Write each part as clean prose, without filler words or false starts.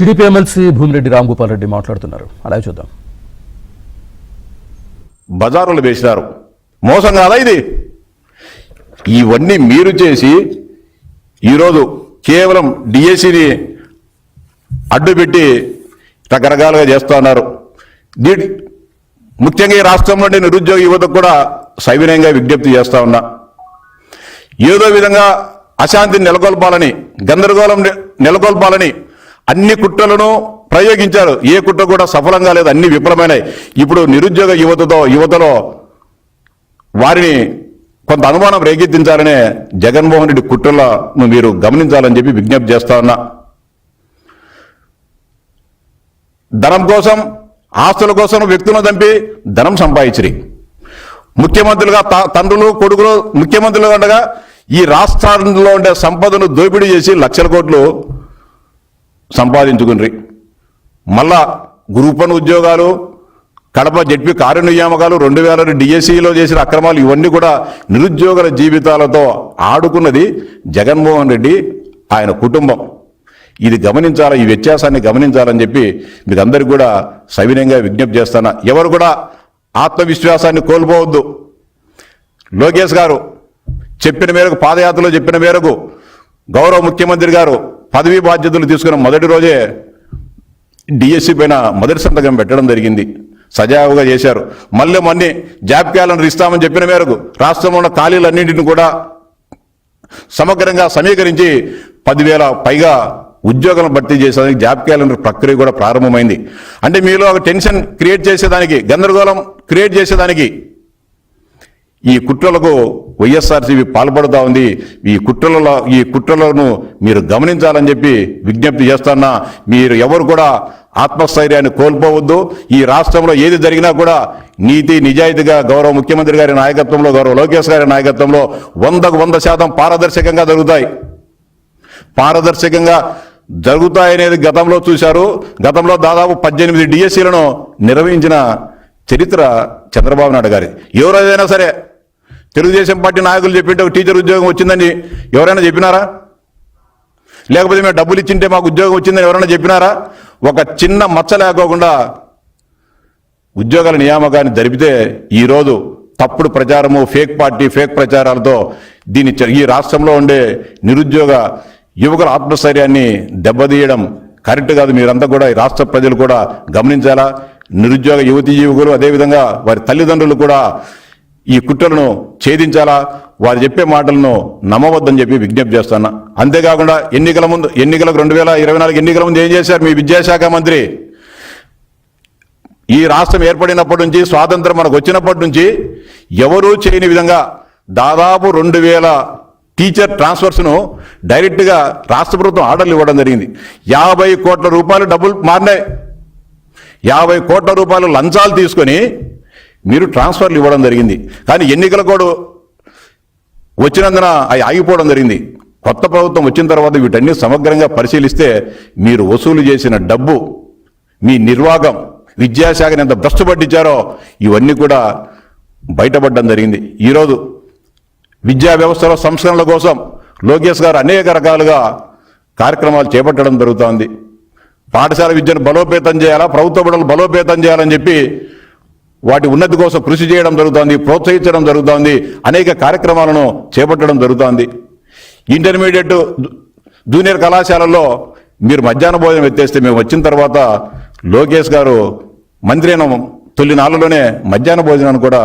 TDP MLC Bhumireddy Ramgopal Reddy మాట్లాడుతున్నారు. అలాగే చూద్దాం. బజారులు వేసినారు, మోసం కాదా ఇది? ఇవన్నీ మీరు చేసి ఈరోజు కేవలం డిఎస్సిని అడ్డుపెట్టి రకరకాలుగా చేస్తూ ఉన్నారు. ముఖ్యంగా ఈ రాష్ట్రంలోని నిరుద్యోగ యువతకు కూడా సవినయంగా విజ్ఞప్తి చేస్తా ఉన్నా, ఏదో విధంగా అశాంతిని నెలకొల్పాలని, గందరగోళం నెలకొల్పాలని అన్ని కుట్రలను ప్రయోగించారు. ఏ కుట్ర కూడా సఫలంగా లేదు, అన్ని విఫలమైనాయి. ఇప్పుడు నిరుద్యోగ యువతలో వారిని కొంత అనుమానం రేకెత్తించాలనే జగన్మోహన్ రెడ్డి కుట్రలను మీరు గమనించాలని చెప్పి విజ్ఞప్తి చేస్తా ఉన్నా. ధనం కోసం, ఆస్తుల కోసం వ్యక్తులను చంపి ధనం సంపాదించి ముఖ్యమంత్రులుగా తండ్రులు కొడుకులు ముఖ్యమంత్రులుగా ఉండగా ఈ రాష్ట్రాల్లో ఉండే సంపదను దోపిడీ చేసి లక్షల కోట్లు సంపాదించుకుని మళ్ళా గ్రూప్ 1 ఉద్యోగాలు, కడప జెడ్పీ కార్యనియామకాలు, 2000 డిఎస్సిలో చేసిన అక్రమాలు, ఇవన్నీ కూడా నిరుద్యోగుల జీవితాలతో ఆడుకున్నది జగన్మోహన్ రెడ్డి, ఆయన కుటుంబం. ఇది గమనించాలా, ఈ వ్యత్యాసాన్ని గమనించాలని చెప్పి మీకు అందరికీ కూడా సవినయంగా విజ్ఞప్తి చేస్తాను. ఎవరు కూడా ఆత్మవిశ్వాసాన్ని కోల్పోవద్దు. లోకేష్ గారు చెప్పిన మేరకు, పాదయాత్రలో చెప్పిన మేరకు గౌరవ ముఖ్యమంత్రి గారు పదవీ బాధ్యతలు తీసుకున్న మొదటి రోజే డిఎస్సి పైన మొదటి సంతకం పెట్టడం జరిగింది. సజావుగా చేశారు. మళ్ళీ జాబ్ క్యాలెండర్ ఇస్తామని చెప్పిన మేరకు రాష్ట్రంలో ఉన్న ఖాళీలన్నింటిని కూడా సమగ్రంగా సమీకరించి 10,000 పైగా ఉద్యోగాలను భర్తీ చేసేదానికి జాబ్ క్యాలెండర్ ప్రక్రియ కూడా ప్రారంభమైంది. అంటే మీలో ఒక టెన్షన్ క్రియేట్ చేసేదానికి, గందరగోళం క్రియేట్ చేసేదానికి ఈ కుట్రలకు వైఎస్ఆర్సీపీ పాల్పడుతూ ఉంది. ఈ కుట్రలను మీరు గమనించాలని చెప్పి విజ్ఞప్తి చేస్తున్నా. మీరు ఎవరు కూడా ఆత్మస్థైర్యాన్ని కోల్పోవద్దు. ఈ రాష్ట్రంలో ఏది జరిగినా కూడా నీతి నిజాయితీగా గౌరవ ముఖ్యమంత్రి గారి నాయకత్వంలో, గౌరవ లోకేష్ గారి నాయకత్వంలో 100% పారదర్శకంగా జరుగుతాయి. పారదర్శకంగా జరుగుతాయనేది గతంలో చూశారు. గతంలో దాదాపు 18 డిఎస్సీలను నిర్వహించిన చరిత్ర చంద్రబాబు నాయుడు గారి. ఎవరైనా సరే తెలుగుదేశం పార్టీ నాయకులు చెప్పింటే ఒక టీచర్ ఉద్యోగం వచ్చిందని ఎవరైనా చెప్పినారా? లేకపోతే మేము డబ్బులు ఇచ్చింటే మాకు ఉద్యోగం వచ్చిందని ఎవరైనా చెప్పినారా? ఒక చిన్న మచ్చ లేకోకుండా ఉద్యోగాల నియామకాన్ని జరిపితే ఈరోజు తప్పుడు ప్రచారము, ఫేక్ పార్టీ, ఫేక్ ప్రచారాలతో ఈ రాష్ట్రంలో ఉండే నిరుద్యోగ యువకుల ఆత్మస్థైర్యాన్ని దెబ్బతీయడం కరెక్ట్ కాదు. మీరంతా కూడా, ఈ రాష్ట్ర ప్రజలు కూడా గమనించాలా. నిరుద్యోగ యువకులు, అదేవిధంగా వారి తల్లిదండ్రులు కూడా ఈ కుట్రలను ఛేదించాలా. వారు చెప్పే మాటలను నమ్మవద్దని చెప్పి విజ్ఞప్తి చేస్తున్నా. అంతేకాకుండా ఎన్నికలకు 2024 ఎన్నికల ముందు ఏం చేశారు మీ విద్యాశాఖ మంత్రి? ఈ రాష్ట్రం ఏర్పడినప్పటి నుంచి, స్వాతంత్రం మనకు వచ్చినప్పటి నుంచి ఎవరూ చేయని విధంగా దాదాపు 2000 టీచర్ ట్రాన్స్ఫర్స్ను డైరెక్ట్గా రాష్ట్ర ప్రభుత్వం ఆర్డర్లు ఇవ్వడం జరిగింది. 50 కోట్ల రూపాయలు డబ్బులు మారినాయి. 50 కోట్ల రూపాయలు లంచాలు తీసుకొని మీరు ట్రాన్స్ఫర్లు ఇవ్వడం జరిగింది. కానీ ఎన్నికల కోడ్ వచ్చినందున అవి ఆగిపోవడం జరిగింది. కొత్త ప్రభుత్వం వచ్చిన తర్వాత వీటన్ని సమగ్రంగా పరిశీలిస్తే మీరు వసూలు చేసిన డబ్బు, మీ నిర్వాహకం, విద్యాశాఖని ఎంత భ్రష్టు పట్టించారో ఇవన్నీ కూడా బయటపడడం జరిగింది. ఈరోజు విద్యా వ్యవస్థలో సంస్కరణల కోసం లోకేష్ గారు అనేక రకాలుగా కార్యక్రమాలు చేపట్టడం జరుగుతోంది. పాఠశాల విద్యను బలోపేతం చేయాలా, ప్రభుత్వ బడులు బలోపేతం చేయాలని చెప్పి వాటి ఉన్నతి కోసం కృషి చేయడం జరుగుతోంది, ప్రోత్సహించడం జరుగుతోంది, అనేక కార్యక్రమాలను చేపట్టడం జరుగుతోంది. ఇంటర్మీడియట్, జూనియర్ కళాశాలల్లో మీరు మధ్యాహ్న భోజనం ఎత్తేస్తే మేము వచ్చిన తర్వాత లోకేష్ గారు మంత్రి అయిన తొలి నాళ్ళలోనే మధ్యాహ్న భోజనాన్ని కూడా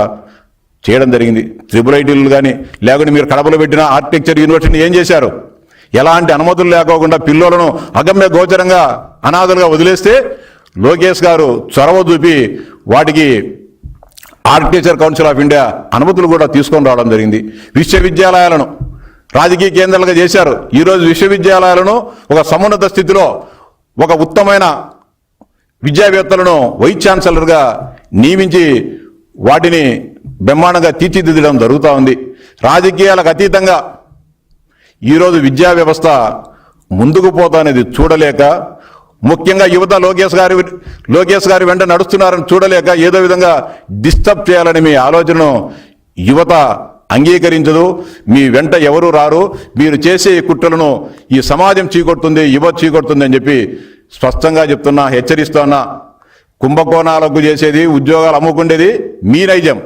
చేయడం జరిగింది. IIITలు కానీ, లేకుంటే మీరు కడపలో పెట్టిన ఆర్కిటెక్చర్ యూనివర్సిటీని ఏం చేశారు? ఎలాంటి అనుమతులు లేకోకుండా పిల్లలను అగమ్య గోచరంగా అనాథలుగా వదిలేస్తే లోకేష్ గారు చొరవ చూపి వాటికి ఆర్కిటెక్చర్ కౌన్సిల్ ఆఫ్ ఇండియా అనుమతులు కూడా తీసుకొని రావడం జరిగింది. విశ్వవిద్యాలయాలను రాజకీయ కేంద్రాలుగా చేశారు. ఈరోజు విశ్వవిద్యాలయాలను ఒక సమున్నత స్థితిలో ఒక ఉత్తమైన విద్యావేత్తలను వైస్ ఛాన్సలర్గా నియమించి వాటిని బ్రహ్మాండంగా తీర్చిదిద్దడం జరుగుతూ ఉంది. రాజకీయాలకు అతీతంగా ఈరోజు విద్యా వ్యవస్థ ముందుకు పోతానేది చూడలేక, ముఖ్యంగా యువత లోకేష్ గారి వెంట నడుస్తున్నారని చూడలేక ఏదో విధంగా డిస్టర్బ్ చేయాలని మీ ఆలోచనను యువత అంగీకరించదు. మీ వెంట ఎవరు రారు. మీరు చేసే కుట్రలను ఈ సమాజం చీకొడుతుంది, యువత చీకొడుతుంది అని చెప్పి స్పష్టంగా చెప్తున్నా, హెచ్చరిస్తున్నా, కుంభకోణాలకు చేసేది, ఉద్యోగాలు అమ్ముకుండేది మీ నైజం.